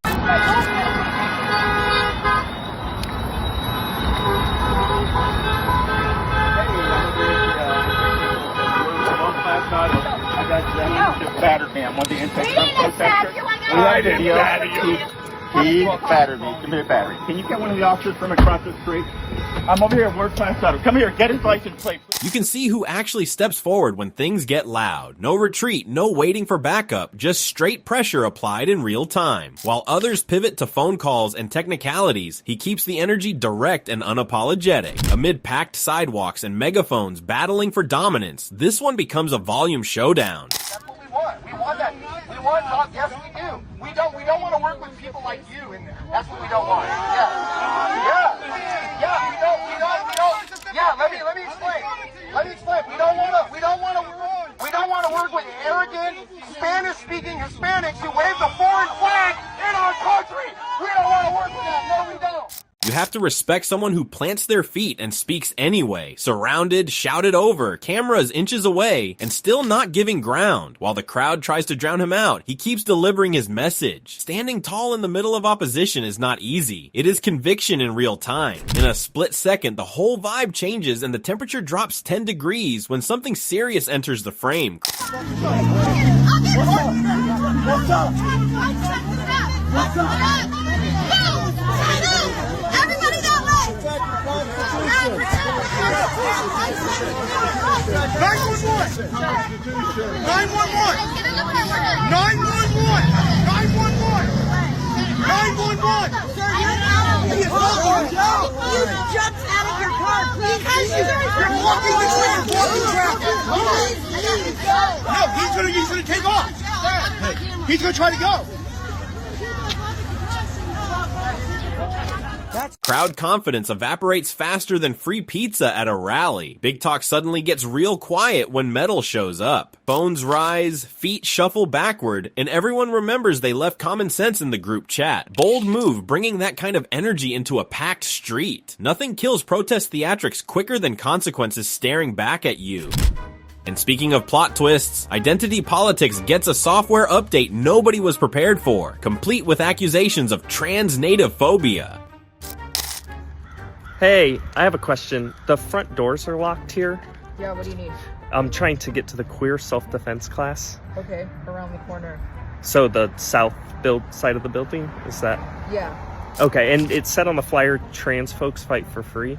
I got you battered me. I'm one of the insects. I didn't batter you. He battered me. Committed battery. Can you get one of the officers from across the street? I'm over here, word class out. Come here, get his license plate. You can see who actually steps forward when things get loud. No retreat, no waiting for backup, just straight pressure applied in real time. While others pivot to phone calls and technicalities, he keeps the energy direct and unapologetic. Amid packed sidewalks and megaphones battling for dominance, this one becomes a volume showdown. That's what we want. We want that. We want talk. Yes, we do. We don't want to work with people like you in there. That's what we don't want. Yeah. We don't. Yeah, let me explain. We don't want to work with arrogant, Spanish-speaking Hispanics who wave the foreign flag in our country. We don't want to work with that. No, we don't. You have to respect someone who plants their feet and speaks anyway, surrounded, shouted over, cameras inches away, and still not giving ground. While the crowd tries to drown him out, he keeps delivering his message. Standing tall in the middle of opposition is not easy. It is conviction in real time. In a split second, the whole vibe changes and the temperature drops 10 degrees when something serious enters the frame. What's up? Everybody that way! jumped out of your car, please. You're walking traffic. No, he's gonna take off. He's gonna try to go. Crowd confidence evaporates faster than free pizza at a rally. Big talk suddenly gets real quiet when metal shows up. Phones rise, feet shuffle backward, and everyone remembers they left common sense in the group chat. Bold move, bringing that kind of energy into a packed street. Nothing kills protest theatrics quicker than consequences staring back at you. And speaking of plot twists, Identity Politics gets a software update nobody was prepared for, complete with accusations of trans-native phobia. Hey, I have a question. The front doors are locked here. Yeah, what do you need? I'm trying to get to the queer self-defense class. Okay, around the corner. So the south side of the building, is that? Yeah. Okay, and it said on the flyer, trans folks fight for free.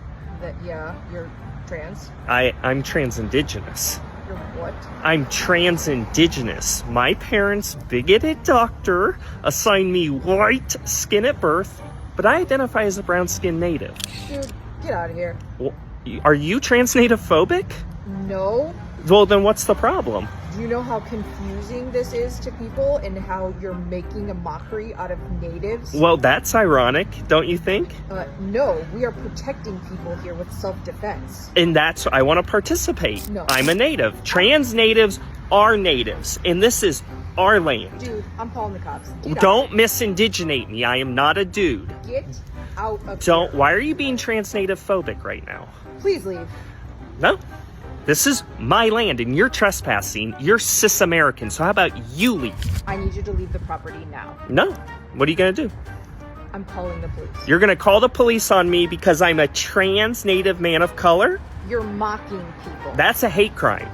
Yeah, you're trans. I'm trans-indigenous. You're what? I'm trans-indigenous. My parents, bigoted doctor, assigned me white skin at birth, but I identify as a brown-skinned native. Dude, get out of here. Well, are you trans-native phobic? No. Well, then what's the problem? Do you know how confusing this is to people and how you're making a mockery out of natives? Well, that's ironic, don't you think? No, we are protecting people here with self-defense. And that's, I want to participate. No. I'm a native. Trans natives are natives, and this is our land. Dude, I'm calling the cops. Don't misindigenate me. I am not a dude. Get out of Don't. here. Why are you being trans-native phobic right now? Please leave. No. This is my land, and you're trespassing. You're cis-American, so how about you leave? I need you to leave the property now. No. What are you going to do? I'm calling the police. You're going to call the police on me because I'm a trans-native man of color? You're mocking people. That's a hate crime.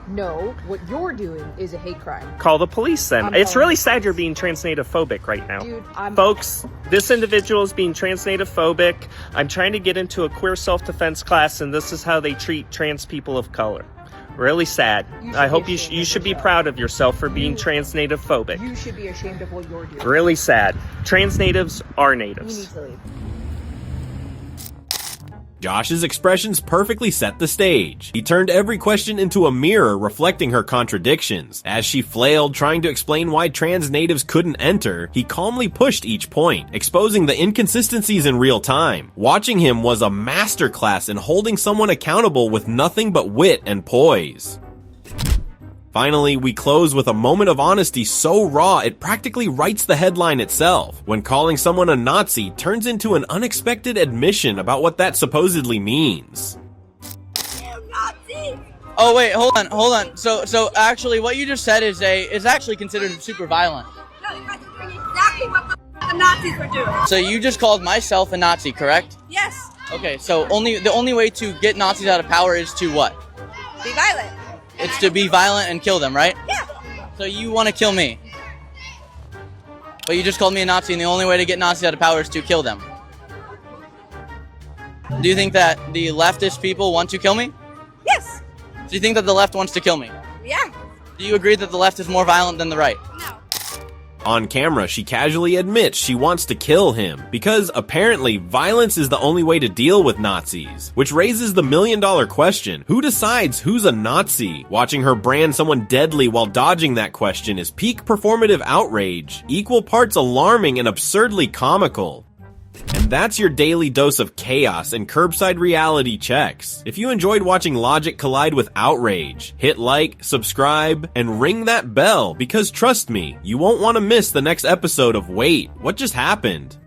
No, what you're doing is a hate crime. Call the police then. I'm It's calling really sad you're being trans-native phobic right now. Dude, Folks, this individual is being trans-native phobic. I'm trying to get into a queer self-defense class, and this is how they treat trans people of color. Really sad. I hope you should be proud of yourself for being trans-native phobic. You should be ashamed of what you're doing. Really sad. Trans-natives are You natives. need to leave. Josh's expressions perfectly set the stage. He turned every question into a mirror reflecting her contradictions. As she flailed trying to explain why trans natives couldn't enter, he calmly pushed each point, exposing the inconsistencies in real time. Watching him was a masterclass in holding someone accountable with nothing but wit and poise. Finally, we close with a moment of honesty so raw it practically writes the headline itself, when calling someone a Nazi turns into an unexpected admission about what that supposedly means. Oh wait, hold on. So actually what you just said is actually considered super violent. No, you guys are doing exactly what the Nazis were doing. So you just called myself a Nazi, correct? Yes. Okay, so the only way to get Nazis out of power is to what? Be violent. It's to be violent and kill them, right? Yeah. So you want to kill me. But you just called me a Nazi, and the only way to get Nazis out of power is to kill them. Do you think that the leftist people want to kill me? Yes. Do you think that the left wants to kill me? Yeah. Do you agree that the left is more violent than the right? No. On camera, she casually admits she wants to kill him, because apparently violence is the only way to deal with Nazis. Which raises the million-dollar question, who decides who's a Nazi? Watching her brand someone deadly while dodging that question is peak performative outrage, equal parts alarming and absurdly comical. And that's your daily dose of chaos and curbside reality checks. If you enjoyed watching logic collide with outrage, hit like, subscribe, and ring that bell, because trust me, you won't want to miss the next episode of Wait, What Just Happened?